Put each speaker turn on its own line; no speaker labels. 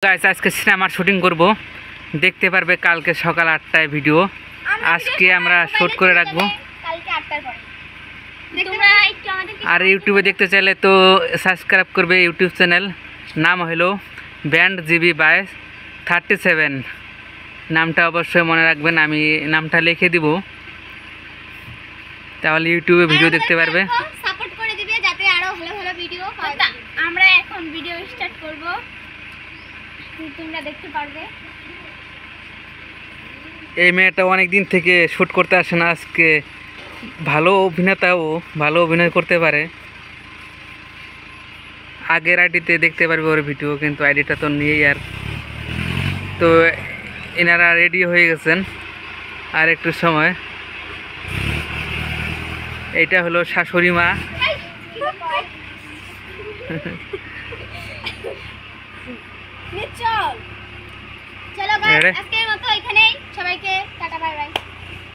Guys আজকে সিনেমার shooting করব, দেখতে পারবে কালকে সকাল 8টায় ভিডিও। আজকে আমরা শুট করে রাখবো। আর ইউটিউবে দেখতে চাইলে তো সাবস্ক্রাইব করবে ইউটিউব চ্যানেল, নাম হলো ব্যান্ড জিবি বাই 37। নামটা অবশ্যই মনে রাখবেন, আমি নামটা লিখে দিব, তাহলে ইউটিউবে ভিডিও দেখতে পারবে।
সাপোর্ট করে দিবে যাতে আরো ভালো ভালো ভিডিও পাওয়া যায়। আমরা এখন ভিডিও স্টার্ট করব, তোমরা দেখতে পারবে।
এই মেয়েটা অনেক দিন থেকে শ্যুট করতে আসে না, আজকে ভালো অভিনেতাও ভালো অভিনয় করতে পারে। আগের আইডিতে দেখতে পারবে ওর ভিডিও, কিন্তু আইডিটা তো নিয়েই। আর তো এনারা রেডি হয়ে গেছেন, আর একটু সময়। এইটা হলো শাশুড়ি মা।
চলো গাইস, আজকের মতো এখানেই, সবাইকে